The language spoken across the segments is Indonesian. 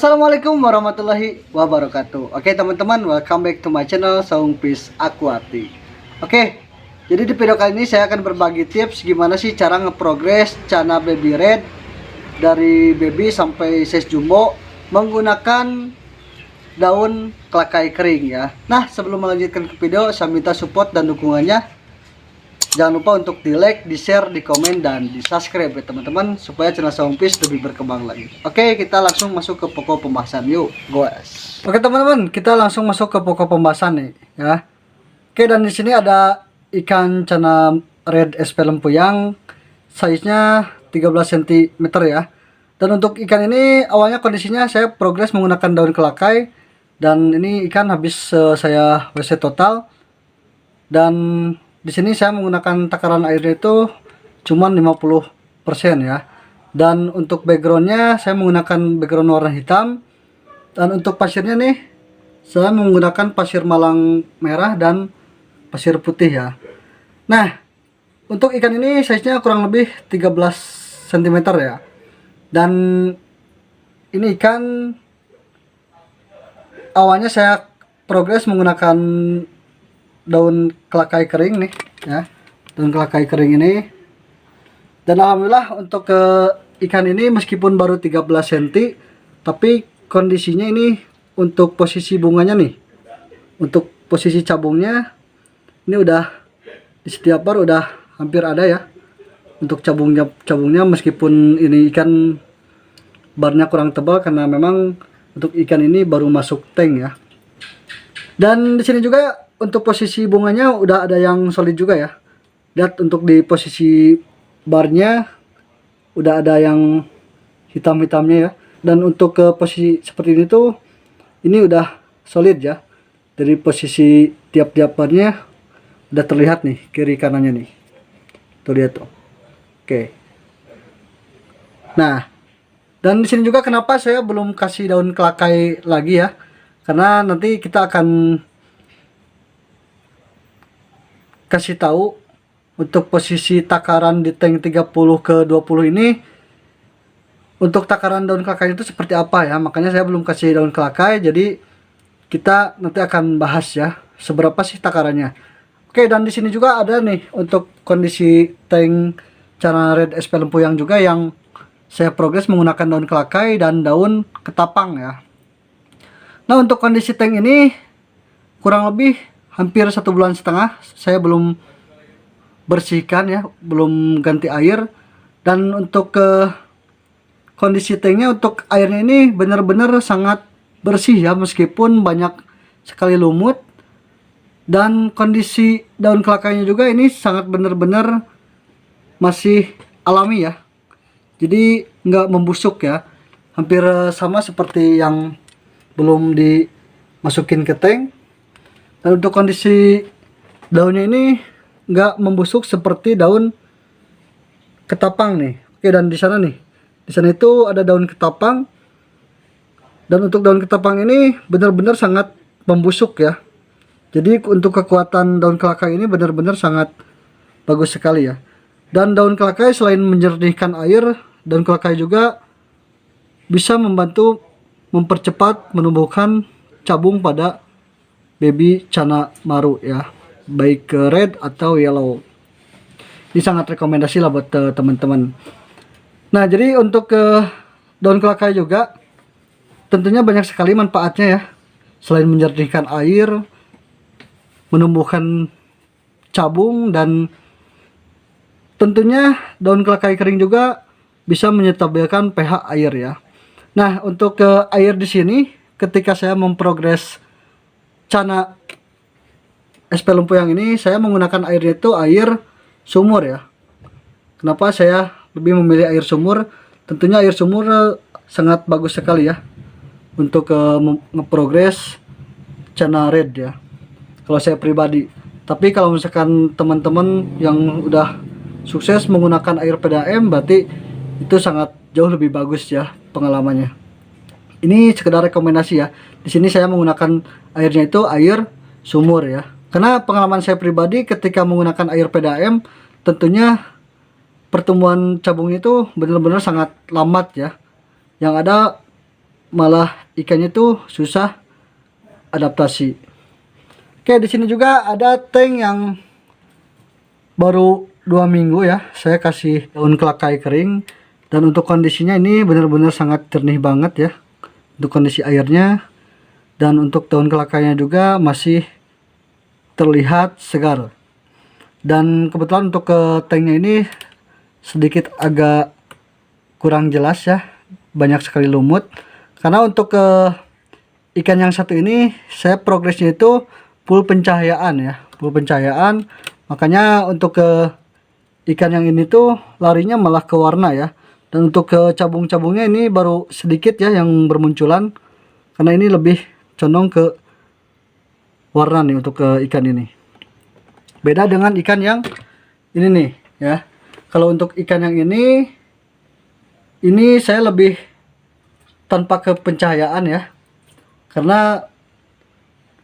Assalamualaikum warahmatullahi wabarakatuh. Oke teman-teman, welcome back to my channel Saung Fish Aquatic. Oke, jadi di video kali ini saya akan berbagi tips gimana sih cara ngeprogres Chana Baby Red dari baby sampai size jumbo menggunakan daun kelakai kering ya. Nah, sebelum melanjutkan ke video, saya minta support dan dukungannya. Jangan lupa untuk di like, di share, di komen, dan di subscribe ya teman-teman, supaya channel Saung Fish lebih berkembang lagi. Oke, kita langsung masuk ke pokok pembahasan yuk guys. Oke teman-teman, kita langsung masuk ke pokok pembahasan nih ya. Oke, dan di sini ada ikan Chana Red SP Lempuyang, size-nya 13 cm ya. Dan untuk ikan ini awalnya kondisinya saya progres menggunakan daun kelakai, dan ini ikan habis saya WC total. Dan di sini saya menggunakan takaran airnya itu cuma 50% ya. Dan untuk backgroundnya saya menggunakan background warna hitam. Dan untuk pasirnya nih, saya menggunakan pasir malang merah dan pasir putih ya. Nah, untuk ikan ini size-nya kurang lebih 13 cm ya. Dan ini ikan awalnya saya progres menggunakan daun kelakai kering nih ya, daun kelakai kering ini. Dan alhamdulillah untuk ikan ini meskipun baru 13 cm, tapi kondisinya ini untuk posisi bunganya nih, untuk posisi cabungnya ini udah di setiap bar udah hampir ada ya. Untuk cabungnya meskipun ini ikan barnya kurang tebal karena memang untuk ikan ini baru masuk tank ya. Dan di sini juga untuk posisi bunganya udah ada yang solid juga ya. Lihat untuk di posisi barnya udah ada yang hitam-hitamnya ya. Dan untuk ke posisi seperti ini tuh, ini udah solid ya. Dari posisi tiap-tiap barnya udah terlihat nih kiri kanannya nih. Tuh lihat tuh. Oke. Nah, dan di sini juga kenapa saya belum kasih daun kelakai lagi ya. Karena nanti kita akan kasih tahu untuk posisi takaran di tank 30 ke 20 ini, untuk takaran daun kelakai itu seperti apa ya. Makanya saya belum kasih daun kelakai, jadi kita nanti akan bahas ya seberapa sih takarannya. Oke, dan di sini juga ada nih untuk kondisi tank Chana Red SP Lempuyang juga yang saya progres menggunakan daun kelakai dan daun ketapang ya. Nah, untuk kondisi tank ini kurang lebih hampir 1,5 bulan saya belum bersihkan ya, belum ganti air. Dan untuk kondisi tanknya, untuk airnya ini benar-benar sangat bersih ya, meskipun banyak sekali lumut. Dan kondisi daun kelakainya juga ini sangat benar-benar masih alami ya, jadi nggak membusuk ya, hampir sama seperti yang belum dimasukin ke tank. Dan untuk kondisi daunnya ini nggak membusuk seperti daun ketapang nih. Oke, dan di sana nih, di sana itu ada daun ketapang. Dan untuk daun ketapang ini benar-benar sangat membusuk ya. Jadi untuk kekuatan daun kelakai ini benar-benar sangat bagus sekali ya. Dan daun kelakai selain menjernihkan air, daun kelakai juga bisa membantu mempercepat menumbuhkan cabung pada baby Chana Maru ya, baik ke red atau yellow. Ini sangat rekomendasi lah buat teman-teman. Nah, jadi untuk daun kelakai juga tentunya banyak sekali manfaatnya ya. Selain menjernihkan air, menumbuhkan cabung, dan tentunya daun kelakai kering juga bisa menstabilkan pH air ya. Nah, untuk air di sini ketika saya memprogres Chana SP Lempuyang ini, saya menggunakan airnya itu air sumur ya. Kenapa saya lebih memilih air sumur? Tentunya air sumur sangat bagus sekali ya untuk ngeprogres Chana Red ya, kalau saya pribadi. Tapi kalau misalkan teman-teman yang udah sukses menggunakan air PDAM, berarti itu sangat jauh lebih bagus ya pengalamannya. Ini sekedar rekomendasi ya. Di sini saya menggunakan airnya itu air sumur ya. Karena pengalaman saya pribadi ketika menggunakan air PDAM, tentunya pertumbuhan cabung itu benar-benar sangat lambat ya. Yang ada malah ikannya tuh susah adaptasi. Oke, di sini juga ada tank yang baru 2 minggu ya, saya kasih daun kelakai kering, dan untuk kondisinya ini benar-benar sangat jernih banget ya untuk kondisi airnya, dan untuk daun kelakainya juga masih terlihat segar. Dan kebetulan untuk ke tanknya ini sedikit agak kurang jelas ya, banyak sekali lumut, karena untuk ke ikan yang satu ini saya progresnya itu full pencahayaan ya, full pencahayaan. Makanya untuk ke ikan yang ini tuh larinya malah ke warna ya. Dan untuk ke cabung-cabungnya ini baru sedikit ya yang bermunculan, karena ini lebih condong ke warna nih untuk ke ikan ini. Beda dengan ikan yang ini nih ya. Kalau untuk ikan yang ini saya lebih tanpa ke pencahayaan ya, karena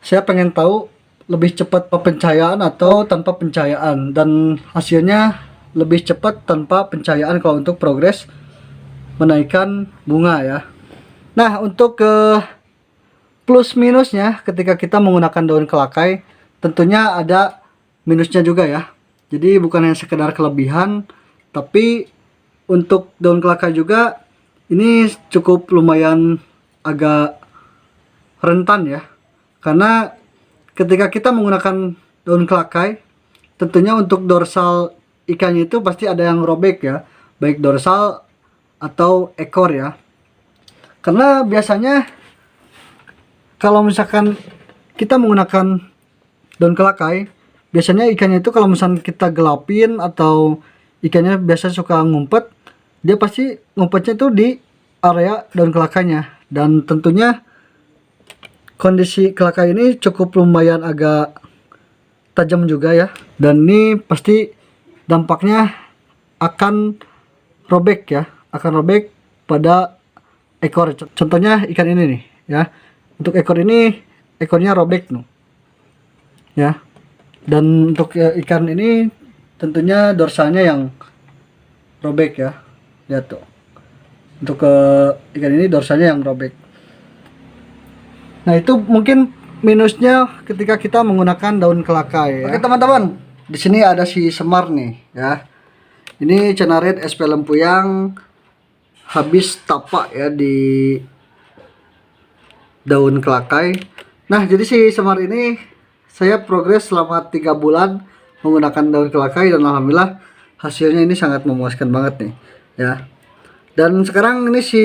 saya pengen tahu lebih cepat pencahayaan atau tanpa pencahayaan, dan hasilnya lebih cepat tanpa pencahayaan kalau untuk progres menaikkan bunga ya. Nah, untuk ke plus minusnya ketika kita menggunakan daun kelakai, tentunya ada minusnya juga ya. Jadi bukan hanya sekedar kelebihan, tapi untuk daun kelakai juga ini cukup lumayan agak rentan ya, karena ketika kita menggunakan daun kelakai, tentunya untuk dorsal ikannya itu pasti ada yang robek ya, baik dorsal atau ekor ya. Karena biasanya kalau misalkan kita menggunakan daun kelakai, biasanya ikannya itu kalau misalkan kita gelapin atau ikannya biasa suka ngumpet, dia pasti ngumpetnya itu di area daun kelakainya. Dan tentunya kondisi kelakai ini cukup lumayan agak tajam juga ya, dan ini pasti dampaknya akan robek ya, akan robek pada ekor. Contohnya ikan ini nih ya, untuk ekor ini ekornya robek nih ya. Dan untuk ikan ini tentunya dorsalnya yang robek ya, lihat tuh, untuk ikan ini dorsalnya yang robek. Nah, itu mungkin minusnya ketika kita menggunakan daun kelakai ya. Oke teman-teman, di sini ada si Semar nih ya. Ini Cenarit SP Lempuyang habis tapak ya di daun kelakai. Nah, jadi si Semar ini saya progres selama 3 bulan menggunakan daun kelakai, dan alhamdulillah hasilnya ini sangat memuaskan banget nih ya. Dan sekarang ini si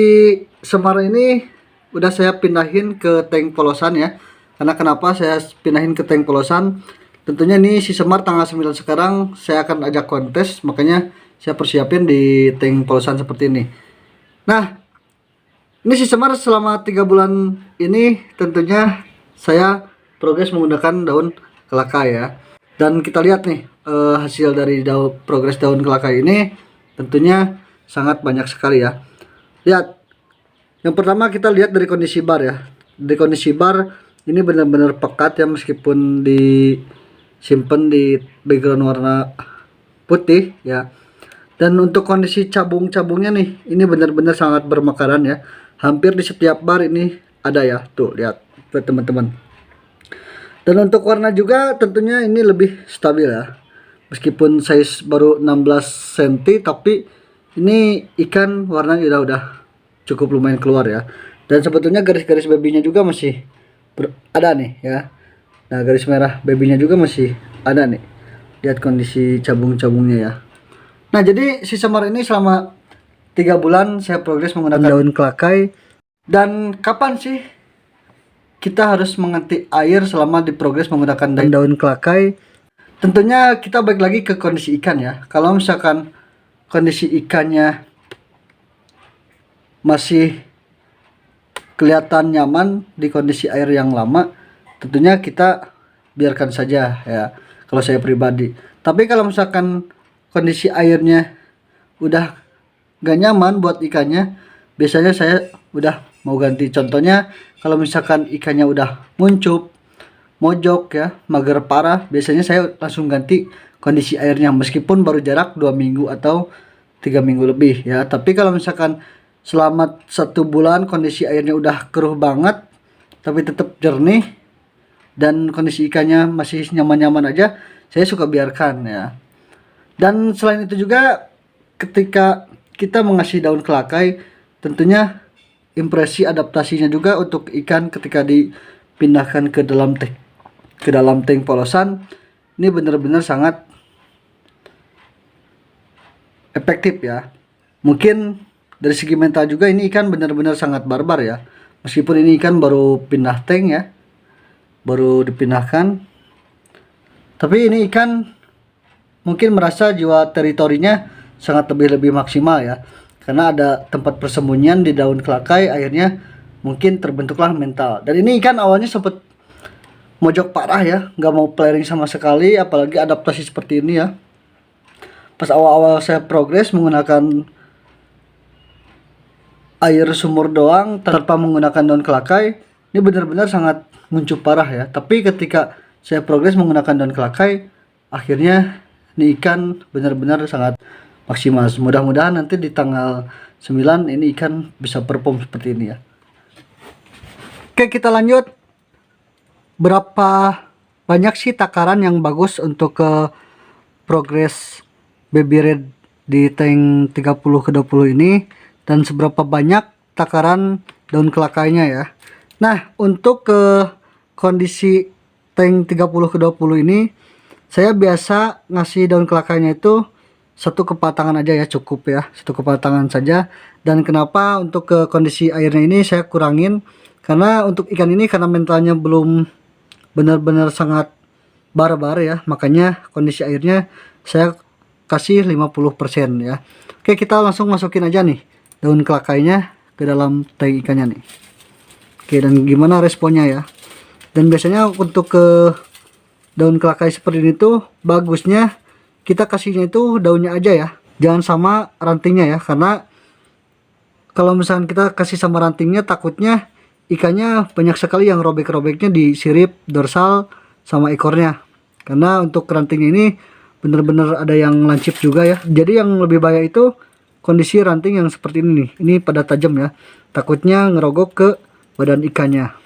Semar ini udah saya pindahin ke tank polosan ya. Karena kenapa saya pindahin ke tank polosan, tentunya ini si Semar tanggal 9 sekarang saya akan ajak kontes, makanya saya persiapin di tank polosan seperti ini. Nah, ini si Semar selama 3 bulan ini tentunya saya progres menggunakan daun kelakai ya. Dan kita lihat nih hasil dari progres daun kelakai ini tentunya sangat banyak sekali ya. Lihat, yang pertama kita lihat dari kondisi bar ya. Di kondisi bar ini benar-benar pekat ya, meskipun disimpan di background warna putih ya. Dan untuk kondisi cabung-cabungnya nih, ini benar-benar sangat bermekaran ya. Hampir di setiap bar ini ada ya. Tuh, lihat buat teman-teman. Dan untuk warna juga tentunya ini lebih stabil ya. Meskipun size baru 16 cm, tapi ini ikan warnanya udah cukup lumayan keluar ya. Dan sebetulnya garis-garis babynya juga masih ada nih ya. Nah, garis merah babynya juga masih ada nih. Lihat kondisi cabung-cabungnya ya. Nah, jadi si Semar ini selama 3 bulan saya progres menggunakan daun kelakai. Dan kapan sih kita harus mengganti air selama di progres menggunakan daun kelakai? Tentunya kita balik lagi ke kondisi ikan ya. Kalau misalkan kondisi ikannya masih kelihatan nyaman di kondisi air yang lama, tentunya kita biarkan saja ya, kalau saya pribadi. Tapi kalau misalkan kondisi airnya udah gak nyaman buat ikannya, biasanya saya udah mau ganti. Contohnya kalau misalkan ikannya udah muncup, mojok ya, mager parah, biasanya saya langsung ganti kondisi airnya, meskipun baru jarak 2 minggu atau 3 minggu lebih ya. Tapi kalau misalkan selama 1 bulan kondisi airnya udah keruh banget tapi tetap jernih dan kondisi ikannya masih nyaman-nyaman aja, saya suka biarkan ya. Dan selain itu juga ketika kita mengasih daun kelakai, tentunya impresi adaptasinya juga untuk ikan ketika dipindahkan ke dalam tank polosan ini benar-benar sangat efektif ya. Mungkin dari segi mental juga ini ikan benar-benar sangat barbar ya. Meskipun ini ikan baru pindah tank ya, baru dipindahkan, tapi ini ikan mungkin merasa jiwa teritorinya sangat lebih maksimal ya, karena ada tempat persembunyian di daun kelakai, akhirnya mungkin terbentuklah mental. Dan ini ikan awalnya sempat mojok parah ya, nggak mau flaring sama sekali, apalagi adaptasi seperti ini ya. Pas awal-awal saya progres menggunakan air sumur doang tanpa menggunakan daun kelakai, ini benar-benar sangat nguncup parah ya. Tapi ketika saya progres menggunakan daun kelakai, akhirnya ini ikan benar-benar sangat maksimal. Mudah-mudahan nanti di tanggal 9 ini ikan bisa perform seperti ini ya. Oke, kita lanjut. Berapa banyak sih takaran yang bagus untuk ke progres baby red di tank 30/20 ini, dan seberapa banyak takaran daun kelakainya ya. Nah, untuk ke kondisi tank 30/20 ini, saya biasa ngasih daun kelakainya itu 1 kepatangan aja ya, cukup ya, 1 kepatangan saja. Dan kenapa untuk ke kondisi airnya ini saya kurangin, karena untuk ikan ini karena mentalnya belum benar-benar sangat barbar ya, makanya kondisi airnya saya kasih 50% ya. Oke, kita langsung masukin aja nih daun kelakainya ke dalam tank ikannya nih. Oke, dan gimana responnya ya. Dan biasanya untuk ke daun kelakai seperti ini tuh bagusnya kita kasihnya itu daunnya aja ya, jangan sama rantingnya ya, karena kalau misalkan kita kasih sama rantingnya takutnya ikannya banyak sekali yang robek-robeknya di sirip, dorsal, sama ekornya. Karena untuk rantingnya ini benar-benar ada yang lancip juga ya. Jadi yang lebih bahaya itu kondisi ranting yang seperti ini nih, ini pada tajam ya, takutnya ngerogok ke badan ikannya.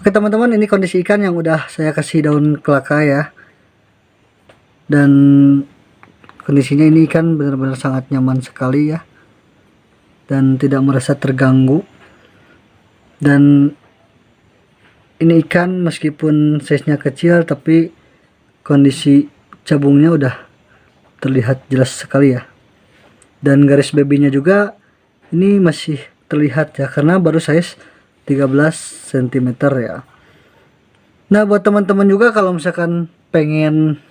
Oke teman-teman, ini kondisi ikan yang udah saya kasih daun kelakai ya, dan kondisinya ini ikan benar-benar sangat nyaman sekali ya, dan tidak merasa terganggu. Dan ini ikan meskipun size-nya kecil tapi kondisi cabungnya udah terlihat jelas sekali ya, dan garis babynya juga ini masih terlihat ya, karena baru size 13 cm ya. Nah, buat teman-teman juga kalau misalkan pengen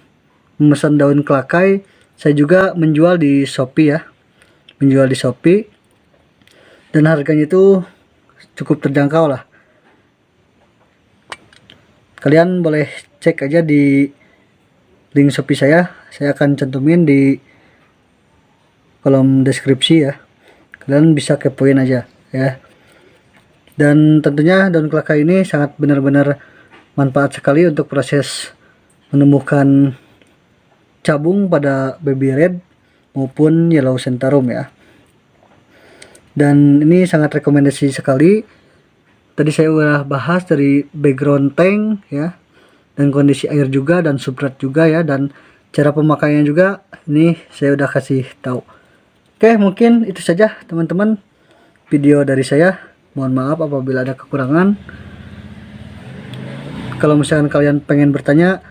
memesan daun kelakai, saya juga menjual di Shopee ya, menjual di Shopee, dan harganya itu cukup terjangkau lah. Kalian boleh cek aja di link Shopee saya akan cantumin di kolom deskripsi ya, kalian bisa kepoin aja ya. Dan tentunya daun kelakai ini sangat benar-benar manfaat sekali untuk proses menemukan cabung pada baby red maupun yellow centaurum ya. Dan ini sangat rekomendasi sekali. Tadi saya udah bahas dari background tank ya, dan kondisi air juga, dan substrat juga ya, dan cara pemakaiannya juga ini saya udah kasih tahu. Oke, mungkin itu saja teman-teman video dari saya. Mohon maaf apabila ada kekurangan. Kalau misalkan kalian pengen bertanya,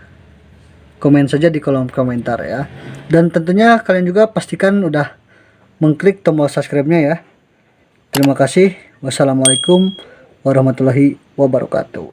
komen saja di kolom komentar ya. Dan tentunya kalian juga pastikan udah mengklik tombol subscribe-nya ya. Terima kasih. Wassalamualaikum warahmatullahi wabarakatuh.